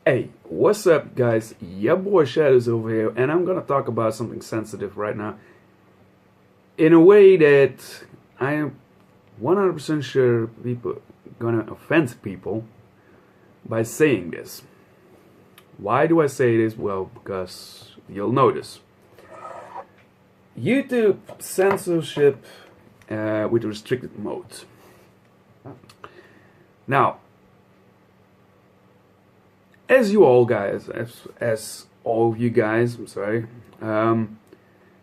Hey, what's up, guys? Your boy Shadows over here, and I'm gonna talk about something sensitive right now in a way that I am 100% sure people gonna offend people by saying this. Why do I say this? Well, because you'll notice YouTube censorship with restricted mode. Now, as you all guys, as all you guys, I'm sorry,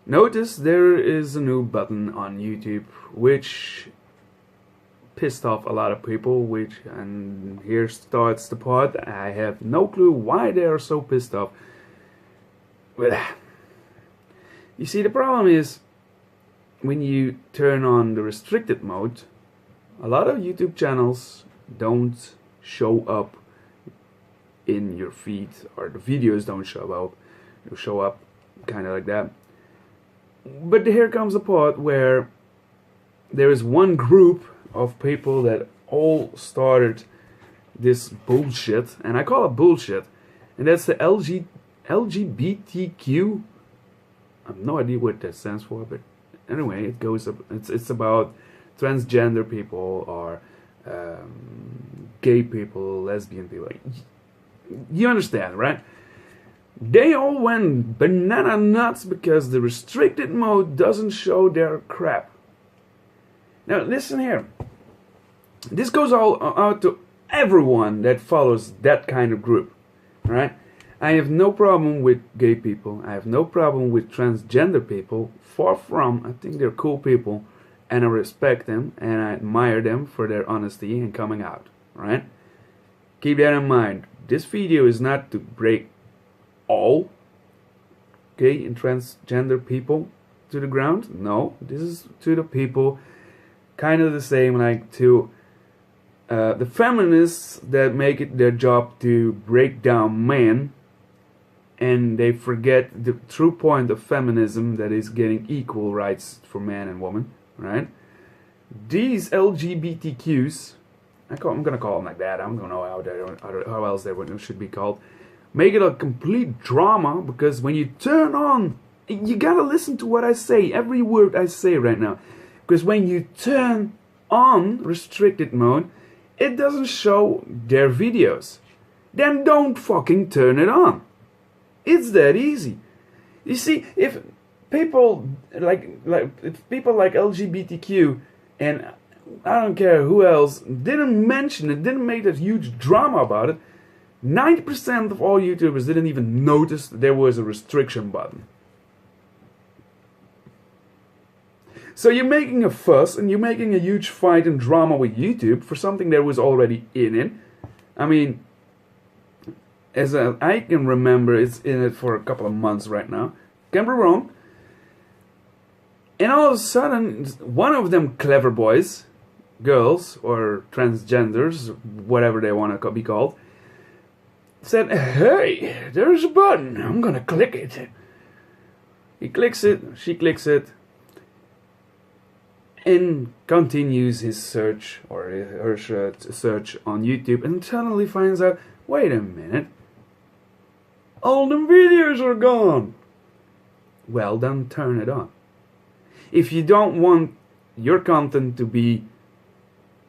notice there is a new button on YouTube which pissed off a lot of people, and here starts the part. I have no clue why they are so pissed off. But you see, the problem is when you turn on the restricted mode, a lot of YouTube channels don't show up in your feed, or the videos don't show up kind of like that. But here comes the part where there is one group of people that all started this bullshit, and I call it bullshit, and that's the LGBTQ. I have no idea what that stands for, but anyway, it goes up. It's about transgender people, or gay people, lesbian people. You understand, right? They all went banana nuts because the restricted mode doesn't show their crap. Now listen here. This goes all out to everyone that follows that kind of group, right? I have no problem with gay people. I have no problem with transgender people. Far from. I think they're cool people, and I respect them, and I admire them for their honesty and coming out, right? Keep that in mind. This video is not to break all gay and transgender people to the ground. No, this is to the people kind of the same like to the feminists that make it their job to break down men, and they forget the true point of feminism, that is getting equal rights for man and woman, right? These LGBTQs, I'm gonna call them like that. I don't know how else they should be called. Make it a complete drama, because when you turn on, you gotta listen to what I say, every word I say right now. Because when you turn on restricted mode, it doesn't show their videos. Then don't fucking turn it on. It's that easy. You see, if people like LGBTQ, and I don't care who else, didn't mention it, didn't make that huge drama about it, 90% of all YouTubers didn't even notice there was a restriction button. So you're making a fuss, and you're making a huge fight and drama with YouTube for something that was already in it. I mean, as I can remember, it's in it for a couple of months right now. Can be wrong. And all of a sudden, one of them clever boys, girls, or transgenders, whatever they want to be called, said, "Hey, there's a button. I'm gonna click it." He clicks it, she clicks it, and continues his search, or her search on YouTube, and suddenly finds out, wait a minute, all the videos are gone. Well, then turn it on. If you don't want your content to be,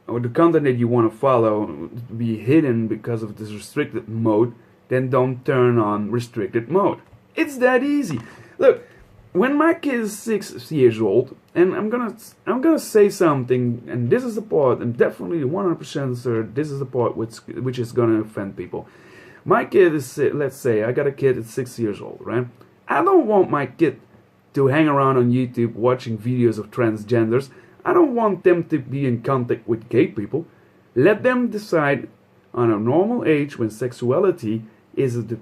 or the content that you want to follow, to be hidden because of this restricted mode, then don't turn on restricted mode. It's that easy. Look, when my kid is 6 years old, and I'm gonna say something, and this is the part, and definitely 100% sure this is the part which is gonna offend people. My kid is, let's say, I got a kid that's 6 years old, right? I don't want my kid to hang around on YouTube watching videos of transgenders. I don't want them to be in contact with gay people. Let them decide on a normal age, when sexuality is a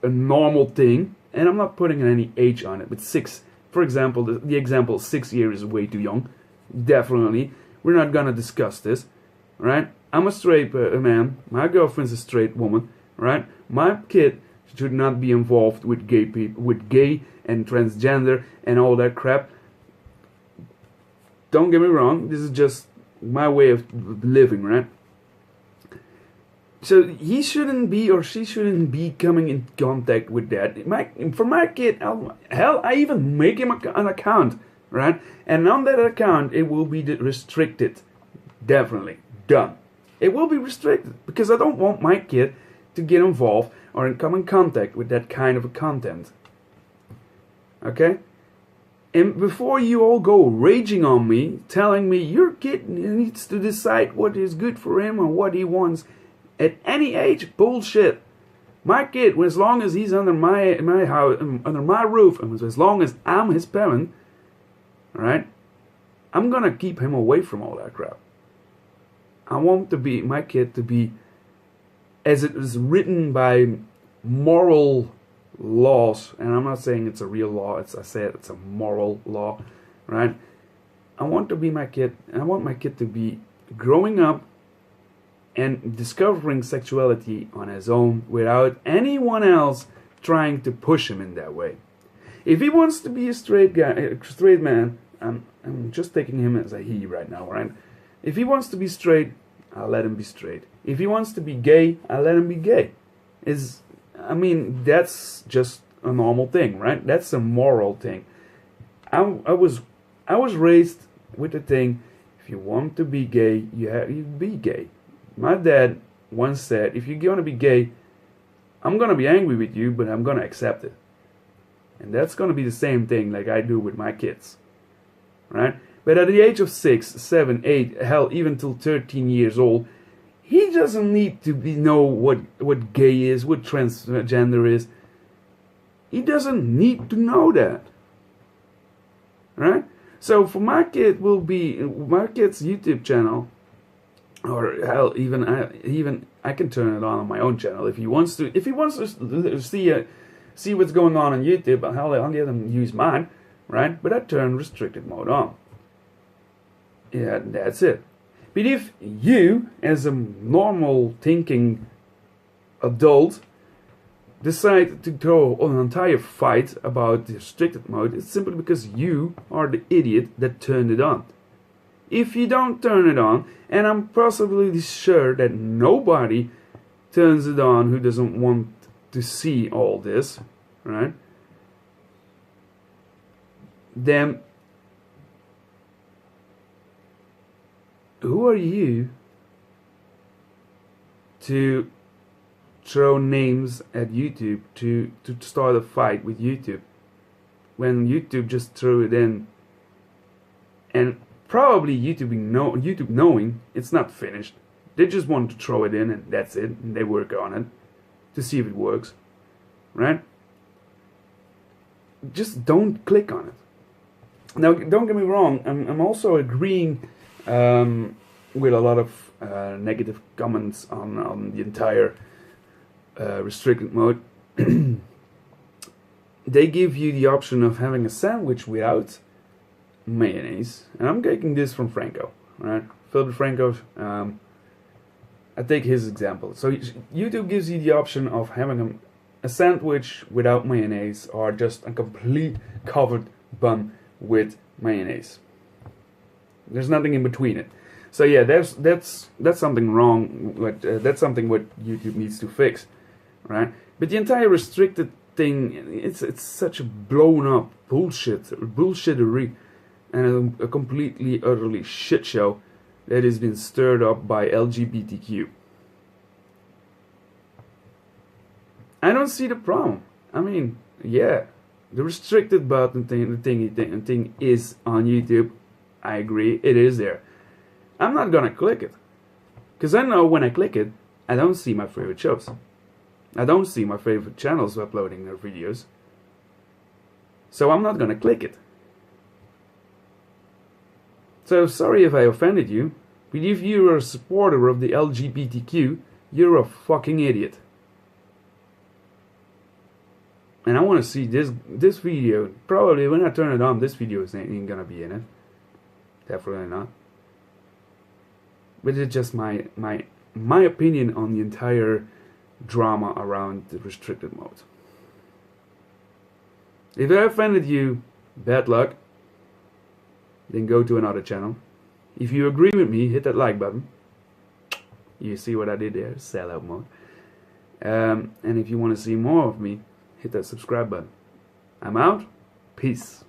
normal thing, and I'm not putting any age on it, but 6. For example, the example 6 years is way too young. Definitely. We're not gonna discuss this, right? I'm a straight man. My girlfriend's a straight woman, right? My kid should not be involved with gay people, with gay and transgender and all that crap. Don't get me wrong, this is just my way of living, right? So he shouldn't be or she shouldn't be coming in contact with that. For my kid, hell, I even make him an account, right? And on that account, it will be restricted. Definitely. Done. It will be restricted because I don't want my kid to get involved or come in contact with that kind of content. Okay? And before you all go raging on me, telling me your kid needs to decide what is good for him or what he wants at any age, bullshit. My kid, as long as he's under my house, under my roof, and as long as I'm his parent, right, I'm gonna keep him away from all that crap. I want my kid to be, as it is written by moral laws, and I'm not saying it's a real law. I said it's a moral law, right? I want my kid to be growing up and discovering sexuality on his own without anyone else trying to push him in that way. If he wants to be a straight man, I'm just taking him as a he right now, right? If he wants to be straight, I'll let him be straight. If he wants to be gay, I'll let him be gay. That's just a normal thing, right? That's a moral thing. I was raised with the thing: if you want to be gay, you be gay. My dad once said, if you're gonna be gay, I'm gonna be angry with you, but I'm gonna accept it. And that's gonna be the same thing like I do with my kids, right? But at the age of 6, 7, 8, hell, even till 13 years old, he doesn't need to know what gay is, what transgender is. He doesn't need to know that, right? So for my kid's YouTube channel, or hell, even I can turn it on my own channel if he wants to. If he wants to see what's going on YouTube, hell, I'll let him use mine, right? But I turn restricted mode on. Yeah, that's it. But if you, as a normal thinking adult, decide to throw an entire fight about the restricted mode, it's simply because you are the idiot that turned it on. If you don't turn it on, and I'm possibly sure that nobody turns it on who doesn't want to see all this, right? Then who are you to throw names at YouTube to start a fight with YouTube when YouTube just threw it in, and probably YouTube knowing it's not finished, they just want to throw it in and that's it, and they work on it to see if it works, right? Just don't click on it. Now, don't get me wrong, I'm also agreeing with a lot of negative comments on the entire restricted mode. They give you the option of having a sandwich without mayonnaise, and I'm taking this from Franco, right? Philip Franco. I take his example. So YouTube gives you the option of having a sandwich without mayonnaise, or just a complete covered bun with mayonnaise. There's nothing in between it. So yeah, that's something wrong. That's something what YouTube needs to fix, right? But the entire restricted thing, it's such a blown up bullshittery, and a completely utterly shit show that has been stirred up by LGBTQ. I don't see the problem. I mean, yeah, the restricted button thing is on YouTube. I agree, it is there. I'm not gonna click it, because I know when I click it, I don't see my favorite shows. I don't see my favorite channels uploading their videos. So I'm not gonna click it. So sorry if I offended you, but if you're a supporter of the LGBTQ, you're a fucking idiot. And I want to see this video. Probably when I turn it on, this video ain't gonna be in it. Definitely not. But it's just my opinion on the entire drama around the restricted mode. If I offended you, bad luck. Then go to another channel. If you agree with me, hit that like button. You see what I did there? Sellout mode. And if you want to see more of me, hit that subscribe button. I'm out. Peace.